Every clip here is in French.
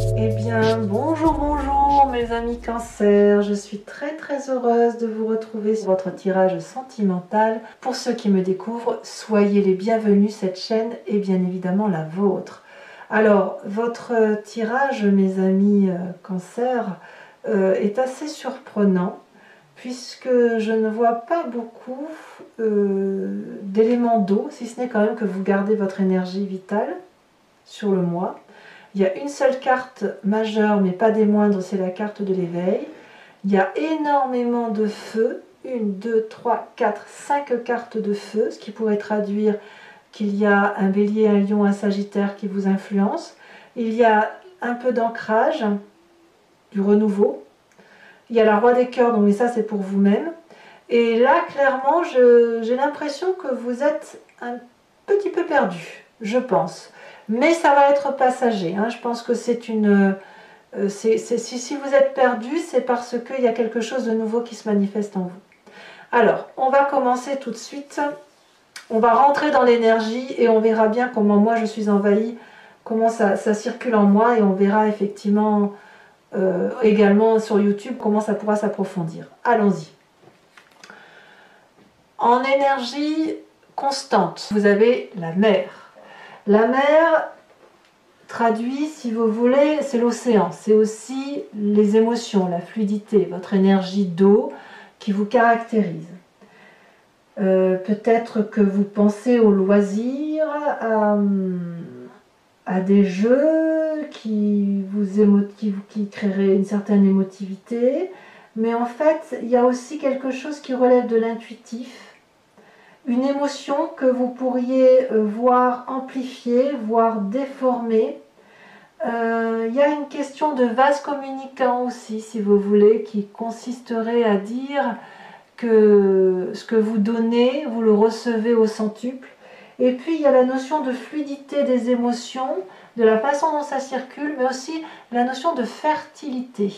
Eh bien, bonjour, bonjour mes amis Cancer, je suis très heureuse de vous retrouver sur votre tirage sentimental. Pour ceux qui me découvrent, soyez les bienvenus, cette chaîne est bien évidemment la vôtre. Alors, votre tirage, mes amis Cancer, est assez surprenant puisque je ne vois pas beaucoup d'éléments d'eau, si ce n'est quand même que vous gardez votre énergie vitale sur le mois. Il y a une seule carte majeure, mais pas des moindres, c'est la carte de l'éveil. Il y a énormément de feu, 1, 2, 3, 4, 5 cartes de feu, ce qui pourrait traduire qu'il y a un bélier, un lion, un sagittaire qui vous influencent. Il y a un peu d'ancrage, du renouveau. Il y a la roi des cœurs, donc mais ça c'est pour vous-même. Et là, clairement, j'ai l'impression que vous êtes un petit peu perdu, je pense. Mais ça va être passager. Hein. Je pense que c'est une... si vous êtes perdu, c'est parce qu'il y a quelque chose de nouveau qui se manifeste en vous. Alors, on va commencer tout de suite. On va rentrer dans l'énergie et on verra bien comment moi je suis envahie, comment ça circule en moi et on verra effectivement également sur YouTube comment ça pourra s'approfondir. Allons-y. En énergie constante, vous avez la mer. La mer traduit, si vous voulez, c'est l'océan. C'est aussi les émotions, la fluidité, votre énergie d'eau qui vous caractérise. Peut-être que vous pensez aux loisirs, à des jeux qui créeraient une certaine émotivité. Mais en fait, il y a aussi quelque chose qui relève de l'intuitif. Une émotion que vous pourriez voir amplifiée, voire déformée. Il y a une question de vase communicant aussi, si vous voulez, qui consisterait à dire que ce que vous donnez, vous le recevez au centuple. Et puis il y a la notion de fluidité des émotions, de la façon dont ça circule, mais aussi la notion de fertilité.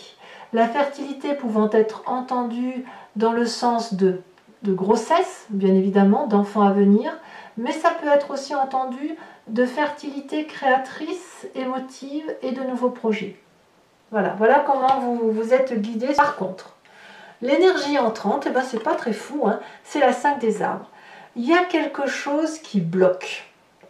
La fertilité pouvant être entendue dans le sens de grossesse, bien évidemment, d'enfants à venir, mais ça peut être aussi entendu de fertilité créatrice, émotive et de nouveaux projets. Voilà comment vous êtes guidé. Par contre, l'énergie entrante, eh ben, c'est pas très fou, hein, c'est la 5 des arbres. Il y a quelque chose qui bloque.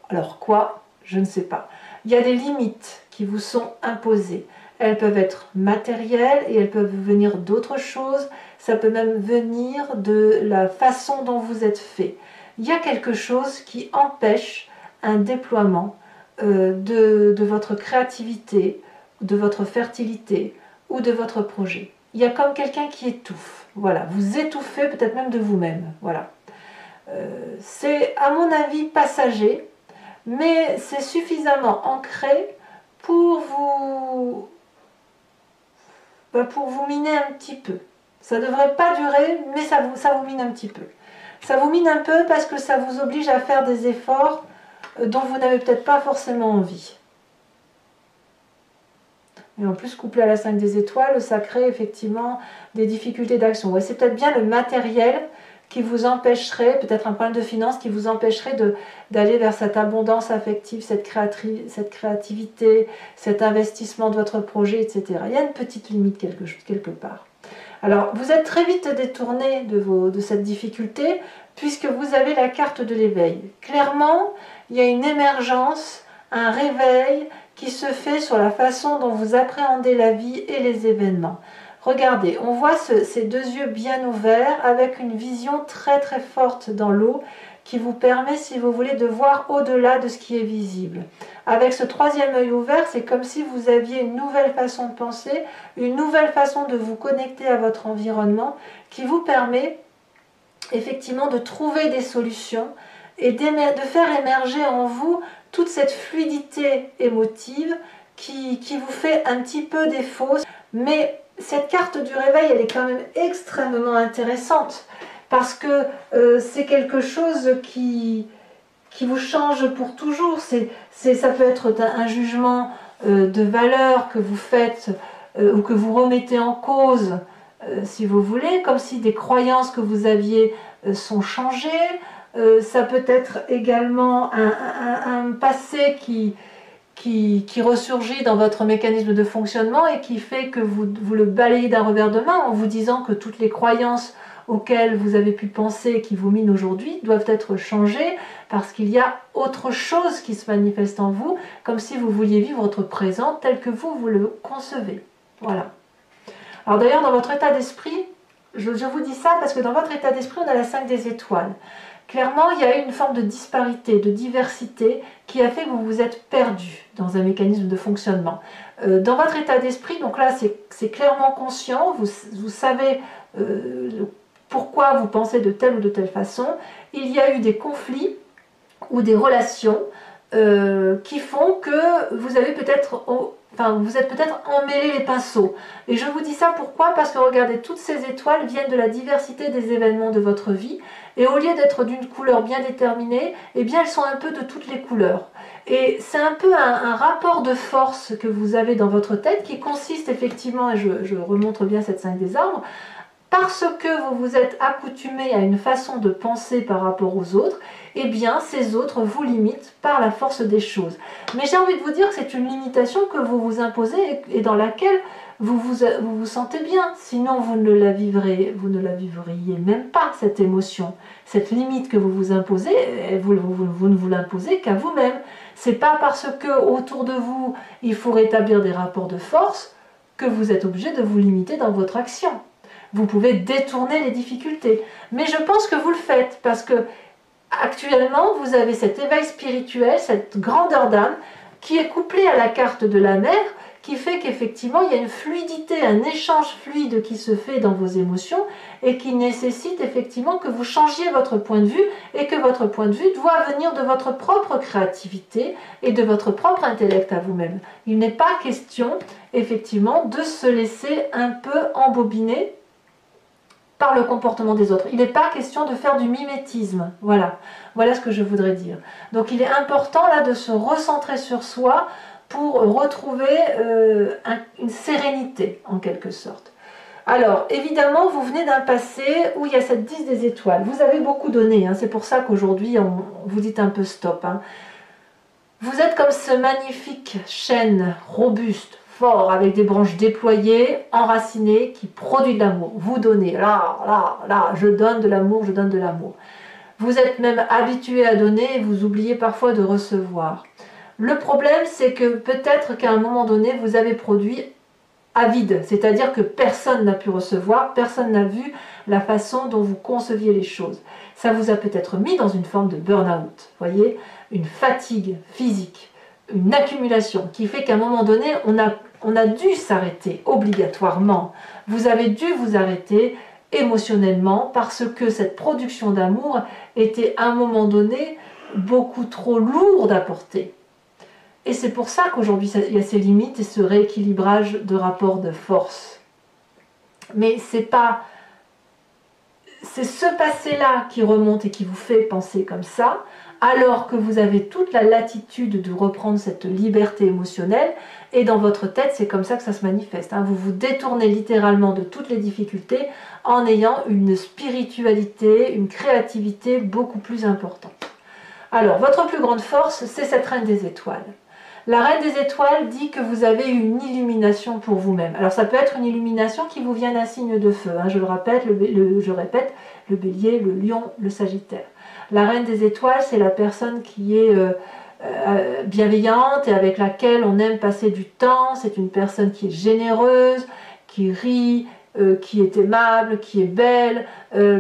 Alors quoi? Je ne sais pas. Il y a des limites qui vous sont imposées. Elles peuvent être matérielles et elles peuvent venir d'autres choses. Ça peut même venir de la façon dont vous êtes fait. Il y a quelque chose qui empêche un déploiement de votre créativité, de votre fertilité ou de votre projet. Il y a comme quelqu'un qui étouffe. Voilà, vous étouffez peut-être même de vous-même. Voilà. C'est à mon avis passager, mais c'est suffisamment ancré pour vous miner un petit peu. Ça ne devrait pas durer, mais ça vous mine un petit peu. Ça vous mine un peu parce que ça vous oblige à faire des efforts dont vous n'avez peut-être pas forcément envie. Et en plus, couplé à la 5 des étoiles, ça crée effectivement des difficultés d'action. Ouais, c'est peut-être bien le matériel qui vous empêcherait, peut-être un problème de finance qui vous empêcherait d'aller vers cette abondance affective, cette créativité, cet investissement de votre projet, etc. Il y a une petite limite quelque part. Alors, vous êtes très vite détourné de cette difficulté puisque vous avez la carte de l'éveil. Clairement, il y a une émergence, un réveil qui se fait sur la façon dont vous appréhendez la vie et les événements. Regardez, on voit ces deux yeux bien ouverts avec une vision très forte dans l'eau qui vous permet, si vous voulez, de voir au-delà de ce qui est visible. Avec ce troisième œil ouvert, c'est comme si vous aviez une nouvelle façon de penser, une nouvelle façon de vous connecter à votre environnement qui vous permet effectivement de trouver des solutions et de faire émerger en vous toute cette fluidité émotive qui vous fait un petit peu défaut. Mais cette carte du réveil, elle est quand même extrêmement intéressante parce que c'est quelque chose qui vous change pour toujours. Ça peut être un jugement de valeur que vous faites ou que vous remettez en cause, si vous voulez, comme si des croyances que vous aviez sont changées. Ça peut être également un passé qui qui ressurgit dans votre mécanisme de fonctionnement et qui fait que vous le balayez d'un revers de main en vous disant que toutes les croyances auxquelles vous avez pu penser et qui vous minent aujourd'hui doivent être changées parce qu'il y a autre chose qui se manifeste en vous, comme si vous vouliez vivre votre présent tel que vous le concevez. Voilà. Alors d'ailleurs, dans votre état d'esprit, je vous dis ça parce que dans votre état d'esprit, on a la 5 des étoiles. Clairement, il y a eu une forme de disparité, de diversité qui a fait que vous vous êtes perdu dans un mécanisme de fonctionnement. Dans votre état d'esprit, donc là, c'est clairement conscient, vous savez pourquoi vous pensez de telle ou de telle façon. Il y a eu des conflits ou des relations qui font que vous avez peut-être... vous êtes peut-être emmêlé les pinceaux. Et je vous dis ça pourquoi? Parce que regardez, toutes ces étoiles viennent de la diversité des événements de votre vie. Et au lieu d'être d'une couleur bien déterminée, eh bien elles sont un peu de toutes les couleurs. Et c'est un peu un rapport de force que vous avez dans votre tête qui consiste effectivement, et je remontre bien cette 5 des arbres, parce que vous vous êtes accoutumé à une façon de penser par rapport aux autres, eh bien ces autres vous limitent par la force des choses. Mais j'ai envie de vous dire que c'est une limitation que vous vous imposez et dans laquelle vous vous sentez bien. Sinon vous ne la vivriez même pas, cette émotion. Cette limite que vous vous imposez, vous ne vous l'imposez qu'à vous-même. C'est pas parce que autour de vous il faut rétablir des rapports de force que vous êtes obligé de vous limiter dans votre action. Vous pouvez détourner les difficultés. Mais je pense que vous le faites parce que actuellement, vous avez cet éveil spirituel, cette grandeur d'âme qui est couplée à la carte de la mer, qui fait qu'effectivement, il y a une fluidité, un échange fluide qui se fait dans vos émotions et qui nécessite effectivement que vous changiez votre point de vue et que votre point de vue doit venir de votre propre créativité et de votre propre intellect à vous-même. Il n'est pas question, effectivement, de se laisser un peu embobiner par le comportement des autres. Il n'est pas question de faire du mimétisme. Voilà ce que je voudrais dire. Donc il est important là de se recentrer sur soi pour retrouver une sérénité en quelque sorte. Alors évidemment vous venez d'un passé où il y a cette 10 des étoiles. Vous avez beaucoup donné, hein, c'est pour ça qu'aujourd'hui on vous dit un peu stop. Hein. Vous êtes comme ce magnifique chêne robuste, fort, avec des branches déployées, enracinées, qui produit de l'amour. Vous donnez, là, je donne de l'amour, je donne de l'amour. Vous êtes même habitué à donner et vous oubliez parfois de recevoir. Le problème, c'est que peut-être qu'à un moment donné, vous avez produit à vide, c'est-à-dire que personne n'a pu recevoir, personne n'a vu la façon dont vous conceviez les choses. Ça vous a peut-être mis dans une forme de burn-out, voyez, une fatigue physique, une accumulation qui fait qu'à un moment donné, on a dû s'arrêter obligatoirement. Vous avez dû vous arrêter émotionnellement parce que cette production d'amour était à un moment donné beaucoup trop lourde à porter. Et c'est pour ça qu'aujourd'hui, il y a ces limites et ce rééquilibrage de rapports de force. Mais c'est ce passé-là qui remonte et qui vous fait penser comme ça, alors que vous avez toute la latitude de reprendre cette liberté émotionnelle, et dans votre tête, c'est comme ça que ça se manifeste. Hein. Vous vous détournez littéralement de toutes les difficultés en ayant une spiritualité, une créativité beaucoup plus importante. Alors, votre plus grande force, c'est cette reine des étoiles. La reine des étoiles dit que vous avez une illumination pour vous-même. Alors ça peut être une illumination qui vous vient d'un signe de feu. Hein. Je le répète, le bélier, le lion, le sagittaire. La reine des étoiles, c'est la personne qui est bienveillante et avec laquelle on aime passer du temps. C'est une personne qui est généreuse, qui rit, qui est aimable, qui est belle,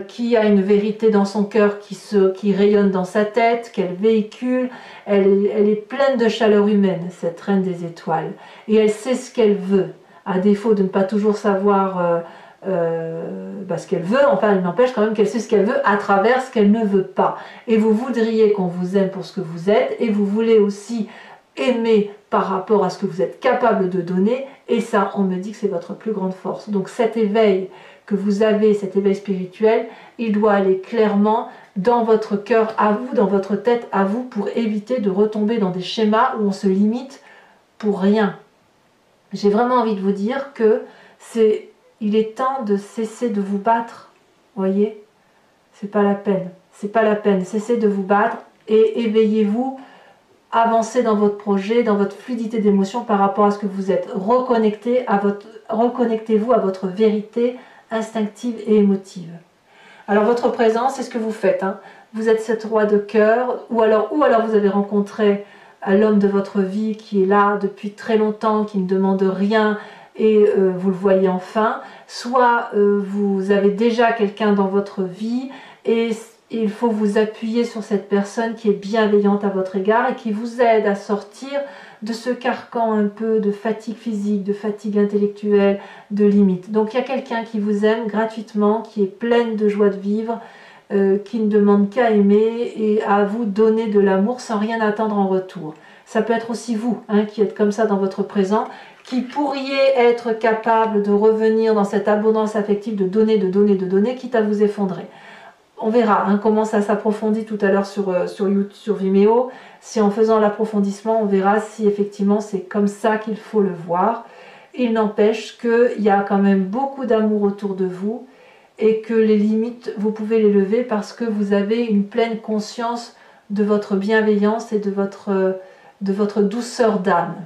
qui a une vérité dans son cœur qui rayonne dans sa tête, qu'elle véhicule. Elle est pleine de chaleur humaine, cette reine des étoiles. Et elle sait ce qu'elle veut. À défaut de ne pas toujours savoir ce qu'elle veut, enfin elle n'empêche quand même qu'elle sait ce qu'elle veut à travers ce qu'elle ne veut pas. Et vous voudriez qu'on vous aime pour ce que vous êtes, et vous voulez aussi aimer par rapport à ce que vous êtes capable de donner, et ça, on me dit que c'est votre plus grande force. Donc cet éveil que vous avez, cet éveil spirituel, il doit aller clairement dans votre cœur à vous, dans votre tête à vous, pour éviter de retomber dans des schémas où on se limite pour rien. J'ai vraiment envie de vous dire que il est temps de cesser de vous battre, voyez, c'est pas la peine, cessez de vous battre et éveillez-vous avancer dans votre projet, dans votre fluidité d'émotion par rapport à ce que vous êtes. Reconnectez-vous à votre vérité instinctive et émotive. Alors votre présence, c'est ce que vous faites. Hein. Vous êtes cette roi de cœur, ou alors vous avez rencontré l'homme de votre vie qui est là depuis très longtemps, qui ne demande rien et vous le voyez enfin. Soit vous avez déjà quelqu'un dans votre vie et il faut vous appuyer sur cette personne qui est bienveillante à votre égard et qui vous aide à sortir de ce carcan un peu de fatigue physique, de fatigue intellectuelle, de limite. Donc il y a quelqu'un qui vous aime gratuitement, qui est pleine de joie de vivre, qui ne demande qu'à aimer et à vous donner de l'amour sans rien attendre en retour. Ça peut être aussi vous, hein, qui êtes comme ça dans votre présent, qui pourriez être capable de revenir dans cette abondance affective, de donner, quitte à vous effondrer. On verra hein, comment ça s'approfondit tout à l'heure sur Vimeo. Si en faisant l'approfondissement, on verra si effectivement c'est comme ça qu'il faut le voir. Il n'empêche qu'il y a quand même beaucoup d'amour autour de vous et que les limites, vous pouvez les lever parce que vous avez une pleine conscience de votre bienveillance et de votre douceur d'âme.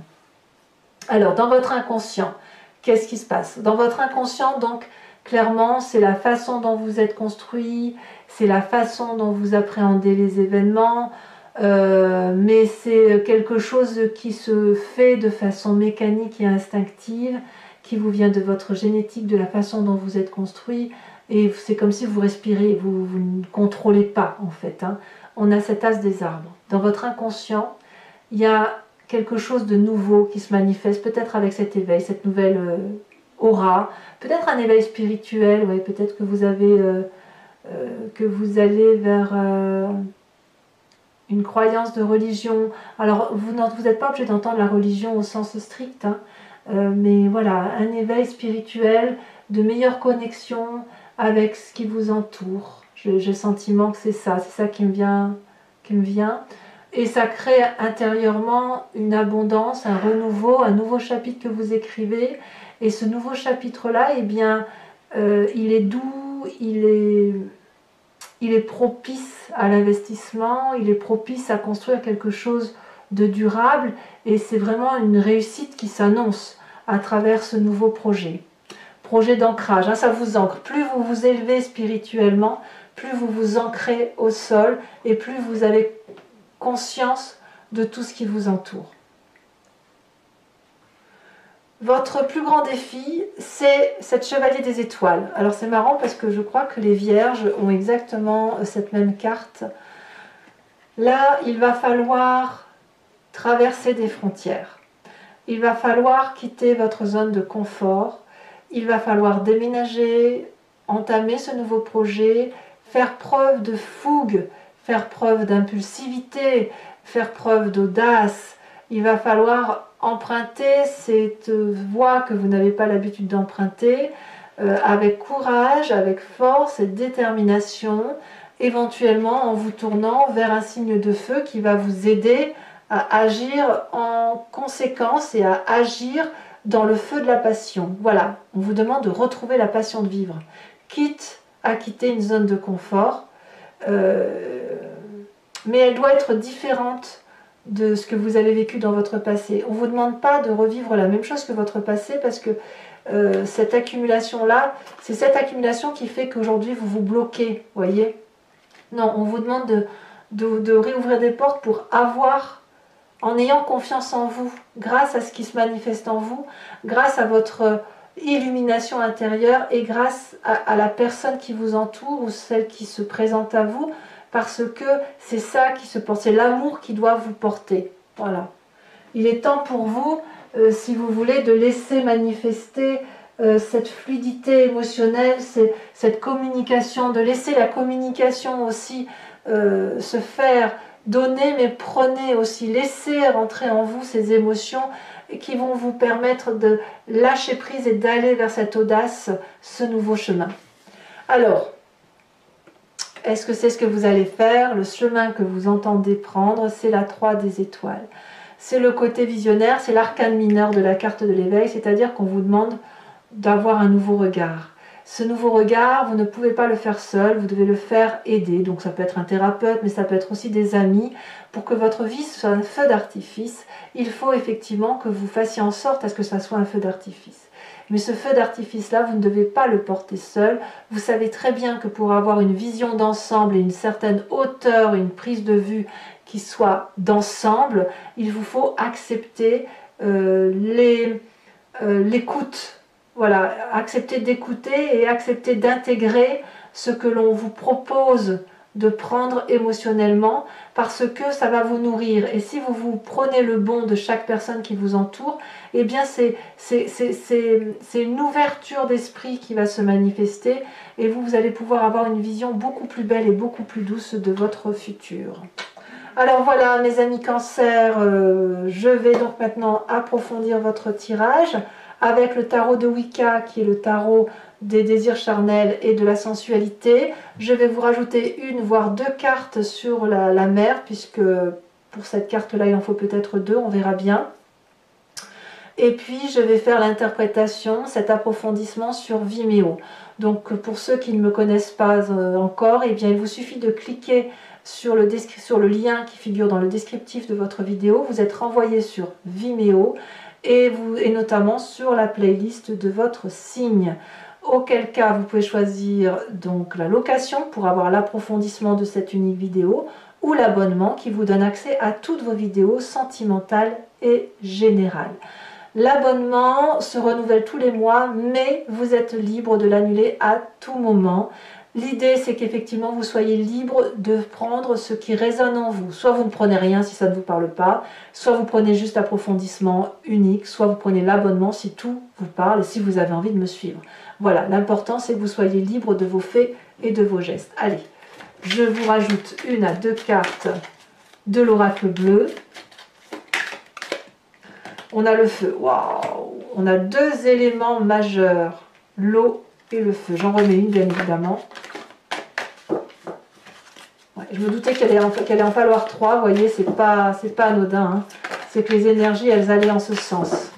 Alors, dans votre inconscient, qu'est-ce qui se passe? Dans votre inconscient, donc, clairement, c'est la façon dont vous êtes construit, c'est la façon dont vous appréhendez les événements, mais c'est quelque chose qui se fait de façon mécanique et instinctive, qui vous vient de votre génétique, de la façon dont vous êtes construit, et c'est comme si vous respirez, vous ne contrôlez pas en fait. Hein. On a cet as des arbres. Dans votre inconscient, il y a quelque chose de nouveau qui se manifeste, peut-être avec cet éveil, cette nouvelle aura, peut-être un éveil spirituel, ouais, peut-être que vous allez vers une croyance de religion. Alors, vous n'êtes pas obligé d'entendre la religion au sens strict, hein, mais voilà, un éveil spirituel, de meilleure connexion avec ce qui vous entoure. J'ai le sentiment que c'est ça qui me vient. Et ça crée intérieurement une abondance, un renouveau, un nouveau chapitre que vous écrivez. Et ce nouveau chapitre-là, eh bien, il est doux, il est propice à l'investissement, il est propice à construire quelque chose de durable. Et c'est vraiment une réussite qui s'annonce à travers ce nouveau projet. Projet d'ancrage, hein, ça vous ancre. Plus vous vous élevez spirituellement, plus vous vous ancrez au sol et plus vous avez conscience de tout ce qui vous entoure. Votre plus grand défi, c'est cette chevalier des étoiles. Alors c'est marrant parce que je crois que les vierges ont exactement cette même carte. Là, il va falloir traverser des frontières. Il va falloir quitter votre zone de confort. Il va falloir déménager, entamer ce nouveau projet, faire preuve de fougue, faire preuve d'impulsivité, faire preuve d'audace. Il va falloir emprunter cette voie que vous n'avez pas l'habitude d'emprunter avec courage, avec force et détermination, éventuellement en vous tournant vers un signe de feu qui va vous aider à agir en conséquence et à agir dans le feu de la passion. Voilà, on vous demande de retrouver la passion de vivre, quitte à quitter une zone de confort, mais elle doit être différente de ce que vous avez vécu dans votre passé. On ne vous demande pas de revivre la même chose que votre passé parce que cette accumulation-là, c'est cette accumulation qui fait qu'aujourd'hui vous vous bloquez, voyez. Non, on vous demande de réouvrir des portes pour avoir, en ayant confiance en vous, grâce à ce qui se manifeste en vous, grâce à votre illumination intérieure et grâce à la personne qui vous entoure ou celle qui se présente à vous, parce que c'est ça qui se porte, c'est l'amour qui doit vous porter. Voilà. Il est temps pour vous, si vous voulez, de laisser manifester cette fluidité émotionnelle, cette communication, de laisser la communication aussi se faire, donner mais prenez aussi, laissez rentrer en vous ces émotions qui vont vous permettre de lâcher prise et d'aller vers cette audace, ce nouveau chemin. Alors, est-ce que c'est ce que vous allez faire? Le chemin que vous entendez prendre, c'est la 3 des étoiles. C'est le côté visionnaire, c'est l'arcane mineur de la carte de l'éveil, c'est-à-dire qu'on vous demande d'avoir un nouveau regard. Ce nouveau regard, vous ne pouvez pas le faire seul, vous devez le faire aider. Donc ça peut être un thérapeute, mais ça peut être aussi des amis. Pour que votre vie soit un feu d'artifice, il faut effectivement que vous fassiez en sorte à ce que ça soit un feu d'artifice. Mais ce feu d'artifice-là, vous ne devez pas le porter seul. Vous savez très bien que pour avoir une vision d'ensemble et une certaine hauteur, une prise de vue qui soit d'ensemble, il vous faut accepter l'écoute. Voilà, accepter d'écouter et accepter d'intégrer ce que l'on vous propose de prendre émotionnellement, parce que ça va vous nourrir. Et si vous prenez le bon de chaque personne qui vous entoure, eh bien c'est une ouverture d'esprit qui va se manifester, et vous allez pouvoir avoir une vision beaucoup plus belle et beaucoup plus douce de votre futur. Alors voilà mes amis Cancer, je vais donc maintenant approfondir votre tirage avec le tarot de Wicca qui est le tarot des désirs charnels et de la sensualité. Je vais vous rajouter une voire deux cartes sur la mer, puisque pour cette carte là il en faut peut-être deux, on verra bien. Et puis je vais faire l'interprétation, cet approfondissement sur Vimeo. Donc pour ceux qui ne me connaissent pas encore, eh bien il vous suffit de cliquer sur le lien qui figure dans le descriptif de votre vidéo. Vous êtes renvoyé sur Vimeo et notamment sur la playlist de votre signe. Auquel cas vous pouvez choisir donc la location pour avoir l'approfondissement de cette unique vidéo, ou l'abonnement qui vous donne accès à toutes vos vidéos sentimentales et générales. L'abonnement se renouvelle tous les mois, mais vous êtes libre de l'annuler à tout moment. L'idée, c'est qu'effectivement, vous soyez libre de prendre ce qui résonne en vous. Soit vous ne prenez rien si ça ne vous parle pas, soit vous prenez juste l'approfondissement unique, soit vous prenez l'abonnement si tout vous parle et si vous avez envie de me suivre. Voilà, l'important, c'est que vous soyez libre de vos faits et de vos gestes. Allez, je vous rajoute une à deux cartes de l'oracle bleu. On a le feu. Waouh! On a deux éléments majeurs, l'eau et le feu. J'en remets une, bien évidemment. Ouais, je me doutais qu'elle allait en falloir trois. Vous voyez, c'est pas anodin. Hein. C'est que les énergies, elles allaient en ce sens.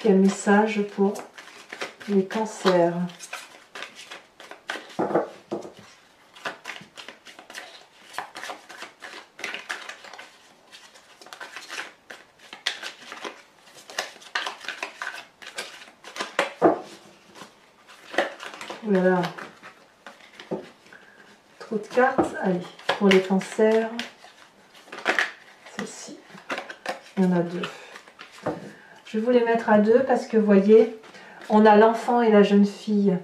Quel message pour les cancers? Voilà. Trop de cartes. Allez, pour les cancers, celle-ci. Il y en a deux. Je vais vous les mettre à deux parce que, vous voyez, on a l'enfant et la jeune fille.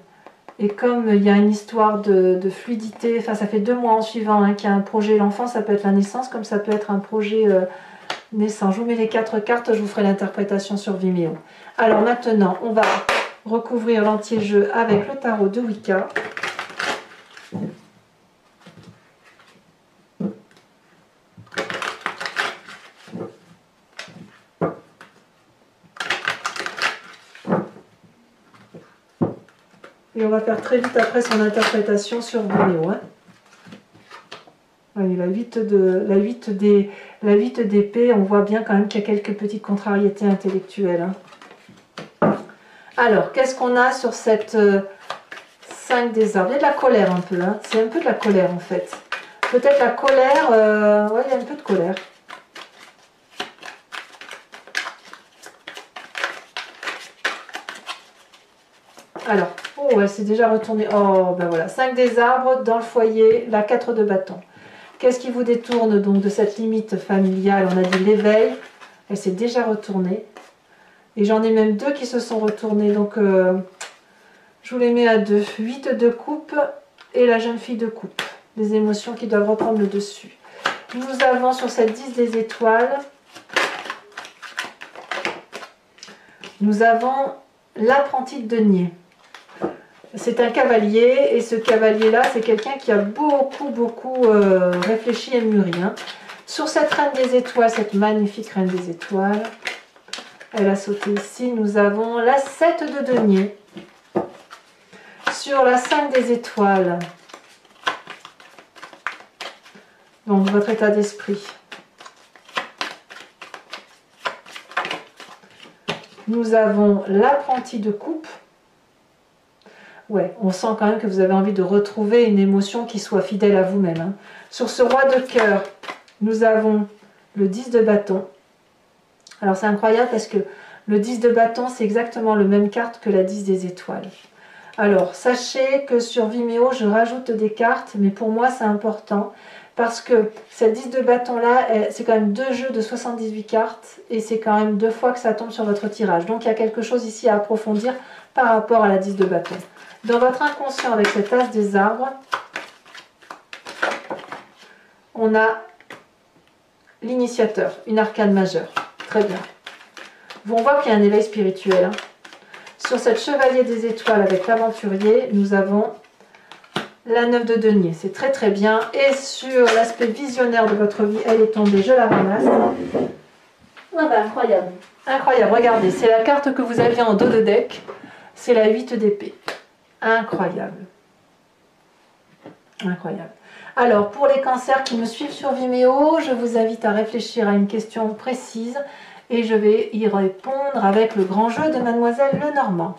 Et comme il y a une histoire de fluidité, enfin ça fait 2 mois en suivant qu'il y a un projet, l'enfant, ça peut être la naissance, comme ça peut être un projet naissant. Je vous mets les 4 cartes, je vous ferai l'interprétation sur Vimeo. Alors maintenant, on va recouvrir l'anti-jeu avec le tarot de Wicca. Et on va faire très vite après son interprétation sur Vimeo. Hein. Allez, la 8 d'épée, on voit bien quand même qu'il y a quelques petites contrariétés intellectuelles. Hein. Alors, qu'est-ce qu'on a sur cette 5 des arbres? Il y a de la colère un peu, hein. C'est un peu de la colère en fait. Peut-être la colère, ouais, il y a un peu de colère. Alors, oh, elle s'est déjà retournée. Oh, ben voilà, 5 des arbres dans le foyer, la 4 de bâton. Qu'est-ce qui vous détourne donc de cette limite familiale? On a dit l'éveil, elle s'est déjà retournée. Et j'en ai même 2 qui se sont retournés, donc je vous les mets à 2. 8 de coupe et la jeune fille de coupe. Des émotions qui doivent reprendre le dessus. Nous avons sur cette 10 des étoiles, nous avons l'apprenti de denier. C'est un cavalier, et ce cavalier-là, c'est quelqu'un qui a beaucoup réfléchi et mûri. Hein. Sur cette reine des étoiles, cette magnifique reine des étoiles, elle a sauté ici, nous avons la 7 de denier. Sur la 5 des étoiles, donc votre état d'esprit. Nous avons l'apprenti de coupe. Ouais, on sent quand même que vous avez envie de retrouver une émotion qui soit fidèle à vous-même. Hein. Sur ce roi de cœur, nous avons le 10 de bâton. Alors c'est incroyable parce que le 10 de bâton, c'est exactement le même carte que la 10 des étoiles. Alors, sachez que sur Vimeo, je rajoute des cartes, mais pour moi, c'est important parce que cette 10 de bâton-là, c'est quand même 2 jeux de 78 cartes et c'est quand même 2 fois que ça tombe sur votre tirage. Donc, il y a quelque chose ici à approfondir par rapport à la 10 de bâton. Dans votre inconscient, avec cet as des arbres, on a l'initiateur, une arcane majeure. Très bien. On voit qu'il y a un éveil spirituel. Hein. Sur cette chevalier des étoiles avec l'aventurier, nous avons la 9 de denier. C'est très très bien. Et sur l'aspect visionnaire de votre vie, elle est tombée. Je la ramasse. Ah bah, incroyable. Incroyable. Regardez, c'est la carte que vous aviez en dos de deck. C'est la 8 d'épée. Incroyable. Incroyable. Alors, pour les cancers qui me suivent sur Vimeo, je vous invite à réfléchir à une question précise et je vais y répondre avec le grand jeu de Mademoiselle Lenormand.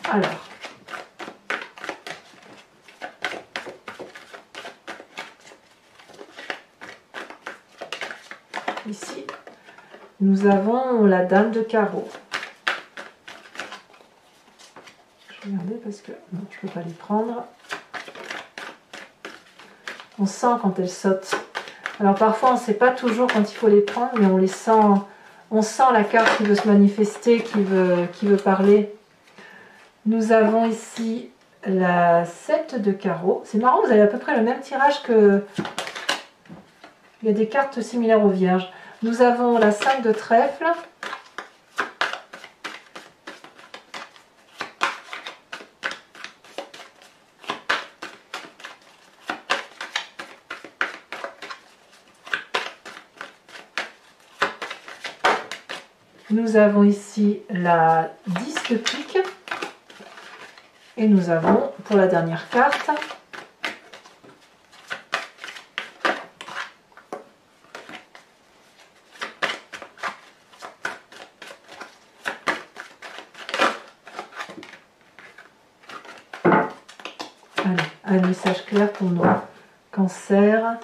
Alors, ici, nous avons la dame de carreau. Je vais regarder parce que non, je ne peux pas les prendre. On sent quand elles sautent. Alors parfois, on ne sait pas toujours quand il faut les prendre, mais on les sent. On sent la carte qui veut se manifester, qui veut parler. Nous avons ici la 7 de carreau. C'est marrant, vous avez à peu près le même tirage que... Il y a des cartes similaires aux vierges. Nous avons la 5 de trèfle. Nous avons ici la 10 de pique. Et nous avons, pour la dernière carte, un message clair pour nos cancers.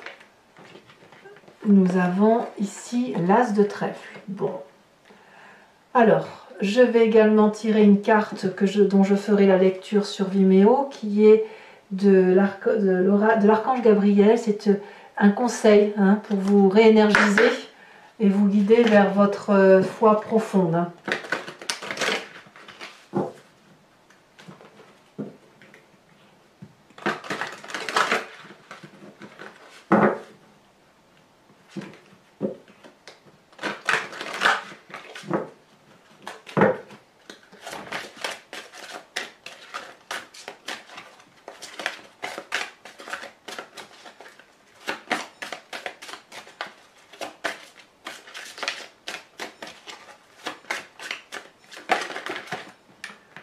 Nous avons ici l'as de trèfle. Bon. Alors, je vais également tirer une carte dont je ferai la lecture sur Vimeo, qui est de l'archange Gabriel. C'est un conseil hein, pour vous réénergiser et vous guider vers votre foi profonde. Hein.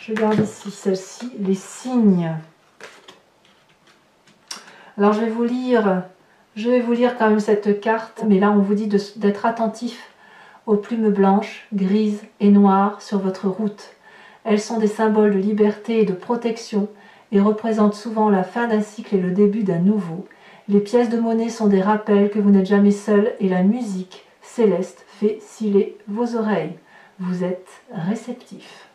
Je garde ici celle-ci, les signes. Alors je vais vous lire quand même cette carte, mais là on vous dit d'être attentif aux plumes blanches, grises et noires sur votre route. Elles sont des symboles de liberté et de protection et représentent souvent la fin d'un cycle et le début d'un nouveau. Les pièces de monnaie sont des rappels que vous n'êtes jamais seul et la musique céleste fait sciller vos oreilles. Vous êtes réceptifs.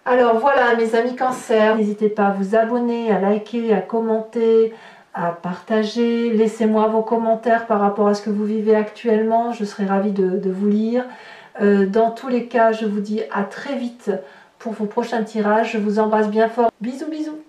Alors voilà mes amis cancers, n'hésitez pas à vous abonner, à liker, à commenter, à partager. Laissez-moi vos commentaires par rapport à ce que vous vivez actuellement, je serai ravie de vous lire. Dans tous les cas, je vous dis à très vite pour vos prochains tirages. Je vous embrasse bien fort. Bisous bisous.